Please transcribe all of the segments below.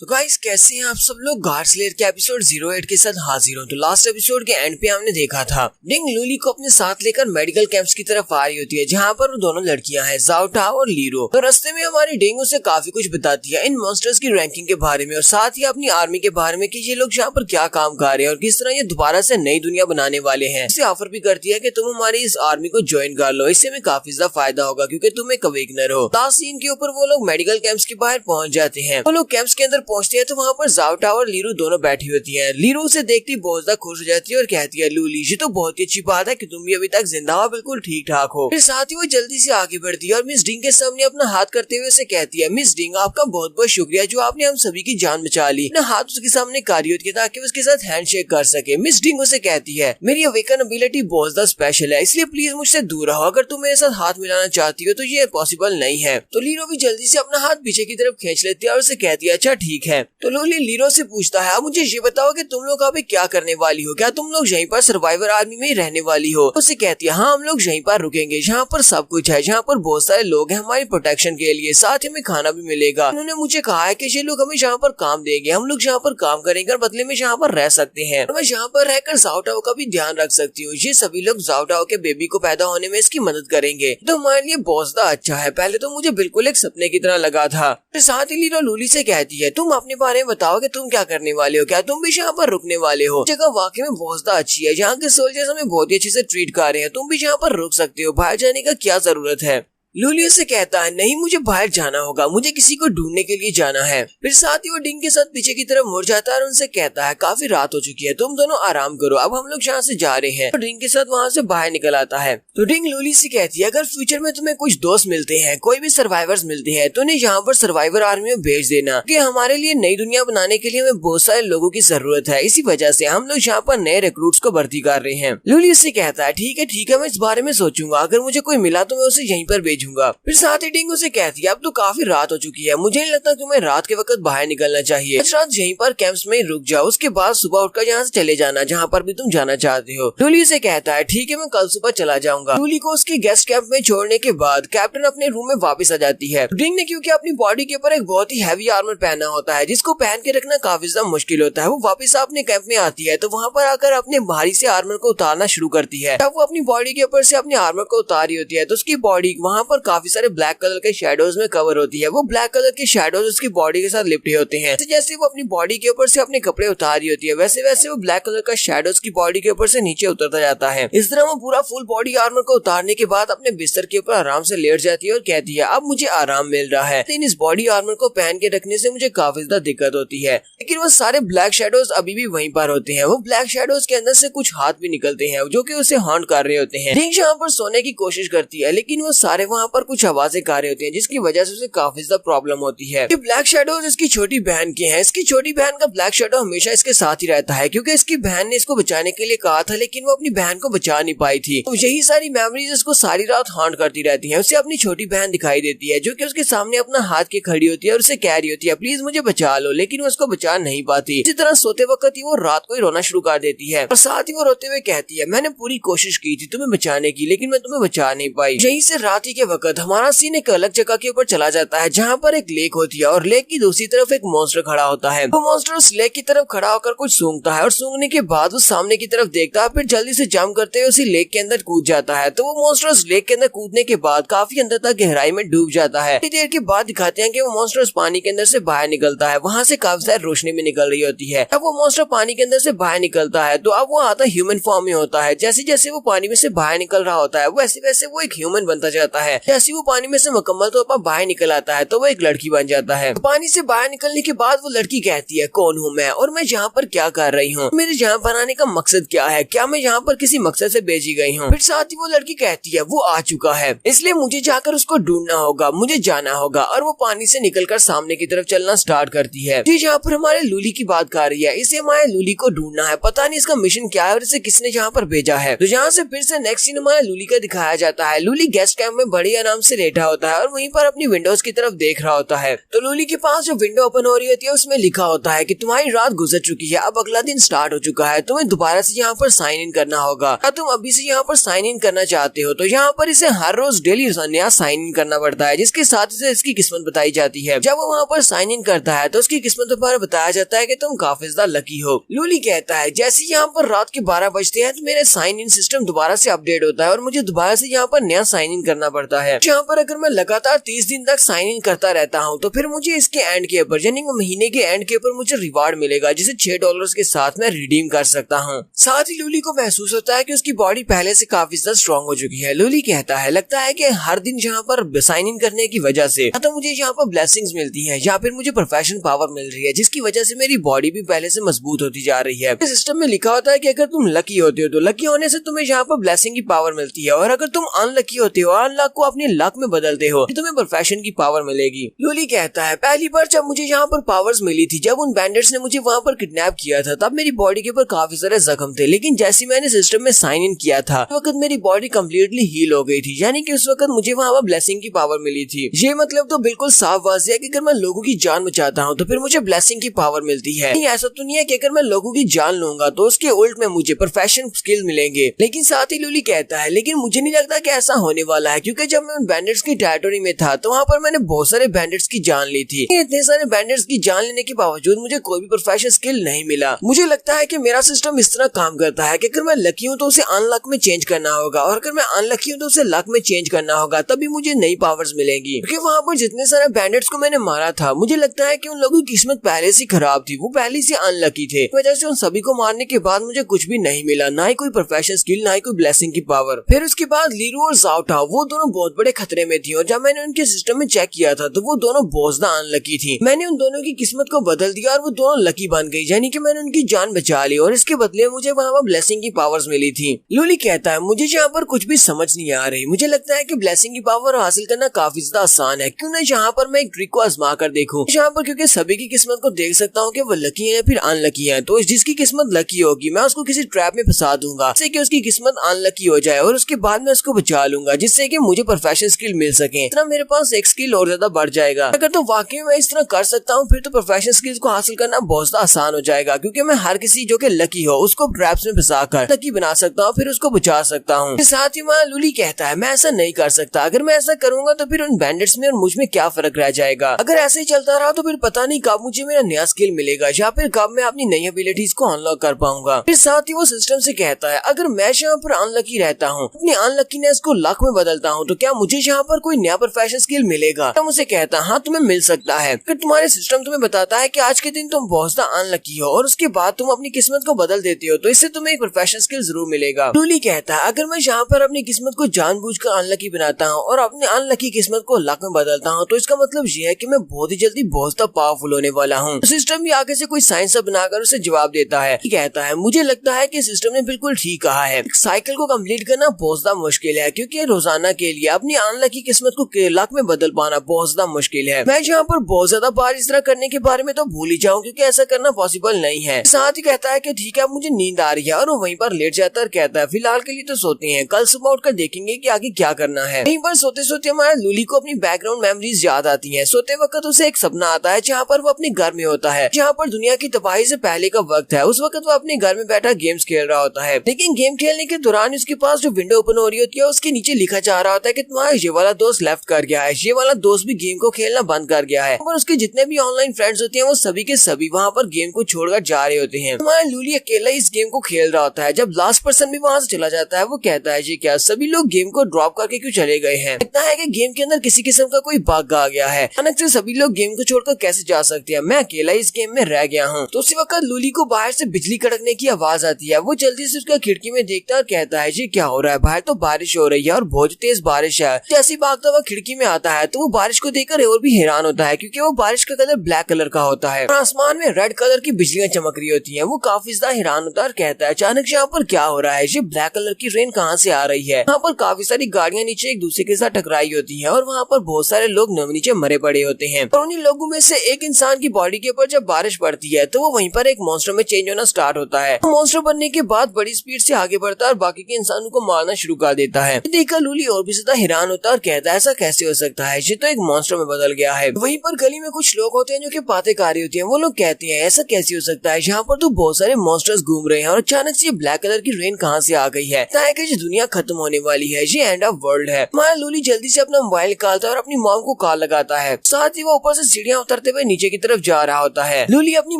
तो गाइस कैसे हैं आप सब लोग। गार्ड स्लेयर के एपिसोड 08 के साथ हाजिर हूं। तो लास्ट एपिसोड के एंड पे हमने देखा था डिंग लूली को अपने साथ लेकर मेडिकल कैंप्स की तरफ आ रही होती है, जहां पर वो दोनों लड़कियां हैं, ज़ाओ टाओ और लीरो। तो रास्ते में हमारी डिंग उसे काफी कुछ बताती है इन मॉन्स्टर्स की रैंकिंग के बारे में और साथ ही अपनी आर्मी के बारे में कि ये लोग यहाँ पर क्या काम कर रहे हैं और किस तरह ये दोबारा से नई दुनिया बनाने वाले हैं। इसे ऑफर भी करती है कि तुम हमारी इस आर्मी को ज्वाइन कर लो, इससे हमें काफी ज्यादा फायदा होगा क्योंकि तुम एक अवेकनर हो। लास्ट सीन के ऊपर वो लोग मेडिकल कैंप्स के बाहर पहुंच जाते हैं। वो लोग कैंप्स के अंदर पहुंचते हैं तो वहाँ पर ज़ाओ टाओ और लीरो दोनों बैठी होती है। लीरो उसे देखती बहुत ज्यादा खुश हो जाती है और कहती है, लूली ये तो बहुत ही अच्छी बात है कि तुम भी अभी तक जिंदा हो, बिल्कुल ठीक ठाक हो। फिर साथ ही वो जल्दी से आगे बढ़ती है और मिस डिंग के सामने अपना हाथ करते हुए उसे कहती है, मिस डिंग आपका बहुत बहुत शुक्रिया जो आपने हम सभी की जान बचा ली। अपना हाथ उसके सामने कार्य होती है ताकि उसके साथ हैंडशेक कर सके। मिस डिंग उसे कहती है, मेरी अवेकन एबिलिटी बहुत ज्यादा स्पेशल है, इसलिए प्लीज मुझसे दूर रहो। अगर तुम मेरे साथ हाथ मिलाना चाहती हो तो ये पॉसिबल नहीं है। तो लीरो भी जल्दी से अपना हाथ पीछे की तरफ खींच लेती है और उसे कहती है, अच्छा ठीक है। तो लूली लीरो से पूछता है, आप मुझे ये बताओ कि तुम लोग अभी क्या करने वाली हो, क्या तुम लोग यहीं पर सर्वाइवर आर्मी में ही रहने वाली हो। उसे कहती है, हाँ हम लोग यहीं पर रुकेंगे, जहाँ पर सब कुछ है, जहाँ पर बहुत सारे लोग हैं हमारी प्रोटेक्शन के लिए, साथ ही हमें खाना भी मिलेगा। उन्होंने मुझे कहा है कि ये लोग हमें यहाँ पर काम देंगे, हम लोग यहाँ पर काम करेंगे और बदले में यहाँ पर रह सकते हैं। मैं यहाँ पर रहकर ज़ाओ टाओ का भी ध्यान रख सकती हूँ। ये सभी लोग ज़ाओ टाओ के बेबी को पैदा होने में इसकी मदद करेंगे, तो हमारे लिए बहुत ज्यादा अच्छा है। पहले तो मुझे बिल्कुल एक सपने की तरह लगा था। फिर साथ ही लीरो लूली से कहती है, तुम अपने बारे में बताओ कि तुम क्या करने वाले हो, क्या तुम भी यहाँ पर रुकने वाले हो। जगह वाकई में बहुत ज्यादा अच्छी है, यहाँ के सोल्जर्स हमें बहुत ही अच्छे से ट्रीट कर रहे हैं, तुम भी यहाँ पर रुक सकते हो, बाहर जाने का क्या जरूरत है। लूली से कहता है, नहीं मुझे बाहर जाना होगा, मुझे किसी को ढूंढने के लिए जाना है। फिर साथ ही वो डिंग के साथ पीछे की तरफ मुड़ जाता है और उनसे कहता है, काफी रात हो चुकी है, तुम दोनों आराम करो, अब हम लोग यहाँ से जा रहे हैं। तो डिंग के साथ वहाँ से बाहर निकल आता है। तो डिंग लूली से कहती है, अगर फ्यूचर में तुम्हें कुछ दोस्त मिलते हैं, कोई भी सर्वाइवर्स मिलते हैं, तो उन्हें यहाँ पर सर्वाइवर आर्मी में भेज देना कि हमारे लिए नई दुनिया बनाने के लिए हमें बहुत सारे लोगों की जरूरत है, इसी वजह से हम लोग यहाँ पर नए रिक्रूट्स को भर्ती कर रहे हैं। लूली से कहता है, ठीक है मैं इस बारे में सोचूंगा, अगर मुझे कोई मिला तो मैं उसे यहीं पर भेजूंगा। फिर साथ ही डिंग उसे कहती है, अब तो काफी रात हो चुकी है, मुझे नहीं लगता तुम्हें रात के वक्त बाहर निकलना चाहिए, आज रात यहीं पर कैंप्स में रुक जाओ, उसके बाद सुबह उठकर यहाँ से चले जाना जहाँ पर भी तुम जाना चाहते हो। लूली से कहता है, ठीक है मैं कल सुबह चला जाऊंगा। लूली को उसके गेस्ट कैंप में छोड़ने के बाद कैप्टन अपने रूम में वापस आ जाती है। डिंग ने क्योंकि अपनी बॉडी के ऊपर एक बहुत ही हैवी आर्मर पहना होता है, जिसको पहन के रखना काफी ज्यादा मुश्किल होता है, वो वापस अपने कैंप में आती है। तो वहाँ पर आकर अपने भारी से आर्मर को उतारना शुरू करती है। जब वो अपनी बॉडी के ऊपर से अपने आर्मर को उतार रही होती है तो उसकी बॉडी वहाँ पर काफी सारे ब्लैक कलर के शेडोज में कवर होती है। वो ब्लैक कलर के शेडोज उसकी बॉडी के साथ लिपटे होते हैं। जैसे वो अपनी बॉडी के ऊपर से अपने कपड़े उतार रही होती है, वैसे वैसे वो ब्लैक कलर का शेडोज की बॉडी के ऊपर से नीचे उतरता जाता है। इस तरह वो पूरा फुल बॉडी आर्मर को उतारने के बाद अपने बिस्तर के ऊपर आराम से लेट जाती है और कहती है, अब मुझे आराम मिल रहा है, लेकिन इस बॉडी आर्मर को पहन के रखने से मुझे काफी ज्यादा दिक्कत होती है। लेकिन वो सारे ब्लैक शेडोज अभी भी वहीं पर होते हैं। वो ब्लैक शेडोज के अंदर से कुछ हाथ भी निकलते हैं जो कि उसे हॉन्ट कर रहे होते हैं। डिंग यहाँ पर सोने की कोशिश करती है, लेकिन वो सारे वहाँ पर कुछ आवाजें कर रहे होते हैं, जिसकी वजह से उसे काफी ज्यादा प्रॉब्लम होती है। ये ब्लैक शैडोज इसकी छोटी बहन के हैं। इसकी छोटी बहन का ब्लैक शैडो हमेशा इसके साथ ही रहता है, क्योंकि इसकी बहन ने इसको बचाने के लिए कहा था, लेकिन वो अपनी बहन को बचा नहीं पाई थी। तो यही सारी मेमोरीज इसको सारी रात हॉन्ट करती रहती हैं। उसे अपनी छोटी बहन दिखाई देती है जो कि उसके सामने अपना हाथ के खड़ी होती है और उसे कह रही होती है, प्लीज मुझे बचा लो, लेकिन वो उसको बचा नहीं पाती। इसी तरह सोते वक्त ही वो रात को ही रोना शुरू कर देती है और साथ ही वो रोते हुए कहती है, मैंने पूरी कोशिश की थी तुम्हें बचाने की, लेकिन मैं तुम्हें बचा नहीं पाई। यहीं से रात ही के वक्त हमारा सीन एक अलग जगह के ऊपर चला जाता है, जहाँ पर एक लेक होती है और लेक की दूसरी तरफ एक मॉन्स्टर खड़ा होता है। वो मॉन्स्टर उस लेक की तरफ खड़ा होकर कुछ सूंघता है और सूंघने के बाद वो सामने की तरफ देखता है, फिर जल्दी से जंप करते हुए उसी लेक के अंदर कूद जाता है। तो वो मॉन्स्टर उस लेक के अंदर कूदने के बाद काफी अंदर तक गहराई में डूब जाता है। देर के बाद दिखाते हैं कि वो मॉन्स्टर उस पानी के अंदर से बाहर निकलता है। वहाँ से काफी सारी रोशनी भी निकल रही होती है। अब वो मॉन्स्टर पानी के अंदर से बाहर निकलता है तो अब वो आता ह्यूमन फॉर्म में होता है। जैसे जैसे वो पानी में से बाहर निकल रहा होता है वैसे वैसे वो एक ह्यूमन बनता जाता है। जैसे वो पानी में से मुकम्मल तौर पर बाहर निकल आता है तो वो एक लड़की बन जाता है। पानी से बाहर निकलने के बाद वो लड़की कहती है, कौन हूँ मैं और मैं यहाँ पर क्या कर रही हूँ, मेरे यहाँ पर आने का मकसद क्या है, क्या मैं यहाँ पर किसी मकसद से भेजी गई हूँ। फिर साथ ही वो लड़की कहती है, वो आ चुका है, इसलिए मुझे जाकर उसको ढूंढना होगा, मुझे जाना होगा। और वो पानी से निकलकर सामने की तरफ चलना स्टार्ट करती है। जी यहाँ पर हमारे लूली की बात कर रही है, इसे हमारे लूली को ढूंढना है, पता नहीं इसका मिशन क्या है और इसे किसने यहाँ पर भेजा है। तो यहाँ से फिर से नेक्स्ट सीन हमारे लूली का दिखाया जाता है। लूली गेस्ट कैंप में बड़ी गाड़ी आराम से लेटा होता है और वहीं पर अपनी विंडोज की तरफ देख रहा होता है। तो लूली के पास जो विंडो ओपन हो रही होती है उसमें लिखा होता है कि तुम्हारी रात गुजर चुकी है, अब अगला दिन स्टार्ट हो चुका है, तुम्हें दोबारा से यहाँ पर साइन इन करना होगा। अगर तुम अभी से यहाँ पर साइन इन करना चाहते हो तो यहाँ पर इसे हर रोज डेली नया साइन इन करना पड़ता है, जिसके साथ इसे इसकी किस्मत बताई जाती है। जब वो वहाँ पर साइन इन करता है तो उसकी किस्मत पर बताया जाता है कि तुम काफी ज्यादा लकी हो। लूली कहता है जैसे यहाँ पर रात के 12 बजते हैं तो मेरे साइन इन सिस्टम दोबारा से अपडेट होता है और मुझे दोबारा से यहाँ पर नया साइन इन करना पड़ता है। यहाँ पर अगर मैं लगातार 30 दिन तक साइन इन करता रहता हूँ तो फिर मुझे इसके एंड के ऊपर यानी महीने के एंड के ऊपर मुझे रिवार्ड मिलेगा, जिसे $6 के साथ मैं रिडीम कर सकता हूँ। साथ ही लूली को महसूस होता है कि उसकी बॉडी पहले से काफी ज्यादा स्ट्रॉन्ग हो चुकी है। लूली कहता है लगता है कि हर दिन यहाँ पर साइन इन करने की वजह से तो मुझे यहाँ पर ब्लेसिंग्स मिलती है या फिर मुझे प्रोफेशनल पावर मिल रही है, जिसकी वजह से मेरी बॉडी भी पहले से मजबूत होती जा रही है। इस सिस्टम में लिखा होता है कि अगर तुम लकी होते हो तो लकी होने से तुम्हें यहाँ पर ब्लेसिंग की पावर मिलती है, और अगर तुम अनलकी होते हो अनलक को अपने लक में बदलते हो तो तुम्हें प्रोफेशन की पावर मिलेगी। लूली कहता है पहली बार जब मुझे यहाँ पर पावर्स मिली थी, जब उन बैंडिट्स ने मुझे वहाँ पर किडनैप किया था, तब मेरी बॉडी के ऊपर काफी सारे जख्म थे, लेकिन जैसे मैंने सिस्टम में साइन इन किया था उस वक्त मेरी बॉडी कम्प्लीटली हील हो गई थी, यानी कि उस वक्त मुझे वहाँ पर ब्लेसिंग की पावर मिली थी। ये मतलब तो बिल्कुल साफ वाज़ेह है कि अगर मैं लोगों की जान बचाता हूँ तो फिर मुझे ब्लेसिंग की पावर मिलती है। ऐसा तो नहीं है कि अगर मैं लोगों की जान लूंगा तो उसके उल्ट में मुझे प्रोफेशनल स्किल मिलेंगे। लेकिन साथ ही लूली कहता है लेकिन मुझे नहीं लगता कि ऐसा होने वाला है, क्योंकि जब मैं उन बैंडिट्स की टेरिटरी में था तो वहाँ पर मैंने बहुत सारे बैंडिट्स की जान ली थी। इतने सारे बैंडिट्स की जान लेने के बावजूद मुझे कोई भी प्रोफेशनल स्किल नहीं मिला। मुझे लगता है कि मेरा सिस्टम इस तरह काम करता है कि अगर मैं लकी हूँ तो उसे अनलक में चेंज करना होगा, और अगर मैं अनलकी हूँ तो उसे लक में चेंज करना होगा, तभी मुझे नई पावर्स मिलेंगी। क्योंकि वहाँ पर जितने सारे बैंडिट्स को मैंने मारा था मुझे लगता है कि उन लोगों की किस्मत पहले से खराब थी, वो पहले से अनलकी थे, वजह से उन सभी को मारने के बाद मुझे कुछ भी नहीं मिला, ना ही कोई प्रोफेशनल स्किल ना ही कोई ब्लेसिंग की पावर। फिर उसके बाद लीरू और जाओ टाओ वो दोनों बहुत बड़े खतरे में थी, और जब मैंने उनके सिस्टम में चेक किया था तो वो दोनों बहुत ज्यादा अनलकी थी। मैंने उन दोनों की किस्मत को बदल दिया और वो दोनों लकी बन गई, यानी कि मैंने उनकी जान बचा ली और इसके बदले मुझे वहाँ पर ब्लेसिंग की पावर्स मिली थी। लूली कहता है मुझे यहाँ पर कुछ भी समझ नहीं आ रही, मुझे लगता है कि ब्लेसिंग की पावर हासिल करना काफी ज्यादा आसान है, क्यों ना यहाँ पर मैं एक ट्रिक को आजमा कर देखूं। यहाँ पर क्योंकि सभी की किस्मत को देख सकता हूँ कि वो लकी है या फिर अनलकी है, तो जिसकी किस्मत लकी होगी मैं उसको किसी ट्रैप में फंसा दूंगा जिससे कि उसकी किस्मत अनलकी हो जाए, और उसके बाद मैं उसको बचा लूंगा जिससे कि मुझे प्रोफेशनल स्किल मिल सके। इतना मेरे पास एक स्किल और ज्यादा बढ़ जाएगा। अगर तो वाकई में इस तरह कर सकता हूँ फिर तो प्रोफेशनल स्किल्स को हासिल करना बहुत ज्यादा आसान हो जाएगा, क्योंकि मैं हर किसी जो कि लकी हो उसको ट्रैप्स में फंसा कर लकी बना सकता हूँ, फिर उसको बचा सकता हूँ। साथ ही वहाँ लूली कहता है मैं ऐसा नहीं कर सकता, अगर मैं ऐसा करूंगा तो फिर उन बैंडिट्स में और मुझ में क्या फर्क रह जाएगा। अगर ऐसे ही चलता रहा तो फिर पता नहीं कब मुझे मेरा नया स्किल मिलेगा या फिर कब मैं अपनी नई एबिलिटीज को अनलॉक कर पाऊंगा। फिर साथ ही वो सिस्टम से कहता है अगर मैं यहाँ पर अनलकी रहता हूँ, अपनी अनलकीनेस को लक में बदलता हूँ, तो क्या मुझे यहाँ पर कोई नया प्रोफेशनल स्किल मिलेगा? तो मुझे कहता हाँ तुम्हें मिल सकता है। फिर तुम्हारे सिस्टम तुम्हें बताता है कि आज के दिन तुम बहुत ज्यादा अनलकी हो और उसके बाद तुम अपनी किस्मत को बदल देते हो, तो इससे तुम्हें एक प्रोफेशनल स्किल जरूर मिलेगा। लूली कहता है अगर मैं यहाँ पर अपनी किस्मत को जानबूझकर अनलकी बनाता हूँ और अपनी अनलकी किस्मत को लक में बदलता हूँ, तो इसका मतलब ये है कि मैं बहुत ही जल्दी बहुत ज्यादा पावरफुल होने वाला हूँ। सिस्टम भी आगे से कोई साइंस बनाकर उसे जवाब देता है। कहता है मुझे लगता है कि सिस्टम ने बिल्कुल ठीक कहा है, साइकिल को कंप्लीट करना बहुत ज्यादा मुश्किल है, क्योंकि रोजाना के लिए अपनी अनलकी किस्मत को लक में बदल पाना बहुत ज्यादा मुश्किल है। मैं यहाँ पर बहुत ज्यादा बार इस तरह करने के बारे में तो भूल ही जाऊँ, क्योंकि ऐसा करना पॉसिबल नहीं है। साथ ही कहता है कि ठीक है मुझे नींद आ रही है, और वो वहीं पर लेट जाता है और कहता है फिलहाल के लिए तो सोते हैं, कल सुबह उठकर देखेंगे कि आगे क्या करना है। वहीं पर सोते सोते हमारे लूली को अपनी बैकग्राउंड मेमोरीज याद आती है। सोते वक्त उसे एक सपना आता है जहाँ पर वो अपने घर में होता है, जहाँ पर दुनिया की तबाही से पहले का वक्त है। उस वक्त वो अपने घर में बैठा गेम्स खेल रहा होता है, लेकिन गेम खेलने के दौरान उसके पास जो विंडो ओपन हो रही होती है उसके नीचे लिखा जा रहा होता है कि तुम्हारा ये वाला दोस्त लेफ्ट कर गया है, ये वाला दोस्त भी गेम को खेलना बंद कर गया है, और उसके जितने भी ऑनलाइन फ्रेंड्स होते हैं वो सभी के सभी वहाँ पर गेम को छोड़कर जा रहे होते हैं। हमारा लूली अकेला इस गेम को खेल रहा होता है। जब लास्ट पर्सन भी वहाँ से चला जाता है वो कहता है जी क्या सभी लोग गेम को ड्रॉप करके क्यों चले गए हैं? लगता है कि गेम के अंदर किसी किस्म का कोई बग आ गया है, अचानक से सभी लोग गेम को छोड़कर कैसे जा सकते हैं, मैं अकेला इस गेम में रह गया हूँ। तो उसी वक्त लूली को बाहर से बिजली कड़कने की आवाज आती है। वो जल्दी से उसका खिड़की में देखता है और कहता है जी क्या हो रहा है? बाहर तो बारिश हो रही है और बहुत तेज बारिश है। जैसे भागता हुआ खिड़की में आता है तो वो बारिश को देखकर और भी हैरान होता है, क्योंकि वो बारिश का कलर ब्लैक कलर का होता है और आसमान में रेड कलर की बिजलियां चमक रही होती है। वो काफी ज्यादा हैरान होता है और कहता है अचानक से यहाँ पर क्या हो रहा है? ये ब्लैक कलर की रेन कहाँ से आ रही है? यहाँ पर काफी सारी गाड़ियां नीचे एक दूसरे के साथ टकराई होती है और वहाँ पर बहुत सारे लोग नीचे मरे पड़े होते हैं। और उन्हीं लोगों में से एक इंसान की बॉडी के ऊपर जब बारिश पड़ती है तो वो वहीं पर एक मॉन्स्टर में चेंज होना स्टार्ट होता है। मॉन्स्टर बनने के बाद बड़ी स्पीड से आगे बढ़ता है और बाकी के इंसानों को मारना शुरू कर देता है। देखकर लूली और भी ज्यादा हैरान होता है और कहता है ऐसा कैसे हो सकता है, ये तो एक मॉन्स्टर में बदल गया है। वहीं पर गली में कुछ लोग होते हैं जो कि बातें कर रही होती हैं। वो लोग कहते हैं ऐसा कैसे हो सकता है, यहाँ पर तो बहुत सारे मॉन्स्टर्स घूम रहे हैं और अचानक से ये ब्लैक कलर की रेन कहाँ से आ गई है। कि ये दुनिया खत्म होने वाली है, ये एंड ऑफ वर्ल्ड है। हमारा लूली जल्दी से अपना मोबाइल निकालता है और अपनी मॉम को कॉल लगाता है। साथ ही वो ऊपर से सीढ़ियाँ उतरते हुए नीचे की तरफ जा रहा होता है। लूली अपनी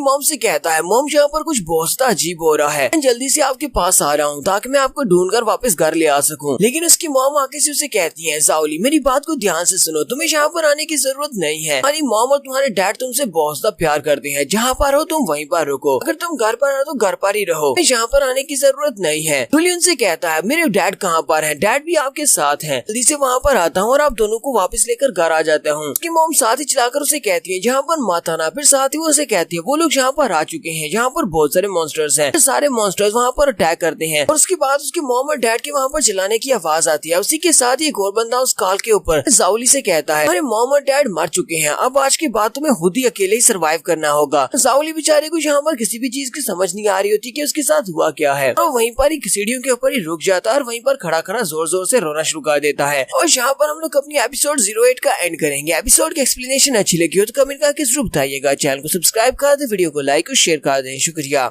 मॉम से कहता है मॉम यहाँ पर कुछ बहुत अजीब हो रहा है, मैं जल्दी से आपके पास आ रहा हूँ ताकि मैं आपको ढूंढकर वापस घर ले आ सकूँ। लेकिन उसकी मॉम आके से उसे कहती है जाओली मेरी बात को ध्यान से सुनो, तुम्हें यहाँ पर आने की जरूरत नहीं है। हमारी मॉम और तुम्हारे डैड तुमसे बहुत ज्यादा प्यार करते हैं, जहाँ पर हो तुम वहीं पर रुको, अगर तुम घर पर हो तो घर पर ही रहो, यहाँ पर आने की जरूरत नहीं है। लूली उनसे कहता है मेरे डैड कहाँ पर है, डैड भी आपके साथ है, जल्दी से वहाँ पर आता हूँ और आप दोनों को वापस लेकर घर आ जाता हूँ। उसकी मॉम साथ ही चलाकर उसे कहती है जहाँ पर मत आना। फिर साथ ही वो उसे कहती है वो लोग यहाँ पर आ चुके हैं, यहाँ पर बहुत सारे मॉन्स्टर्स हैं। सारे मॉन्स्टर्स वहाँ पर अटैक करते हैं और उसके बाद उसकी मॉम और डैड के वहाँ पर चिल्लाने की आवाज आती है। उसी के साथ ही एक और बंदा उस कॉल के ऊपर जाओली से कहता है अरे मॉम और डैड मर चुके हैं, अब आज के बाद तुम्हें खुद ही अकेले ही सर्वाइव करना होगा। जाओली बेचारे को यहाँ पर किसी भी चीज की समझ नहीं आ रही होती कि उसके साथ हुआ क्या है। और वहीं पर ही सीढ़ियों के ऊपर ही रुक जाता है और वहीं पर खड़ा खड़ा जोर जोर से रोना शुरू कर देता है। और यहाँ पर हम लोग अपनी एपिसोड 08 का एंड करेंगे। एपिसोड की एक्सप्लेनेशन अच्छी लगी हो तो कमेंट करके जरूर बताइएगा। चैनल को सब्सक्राइब कर दे, वीडियो को लाइक और शेयर कर दें। शुक्रिया।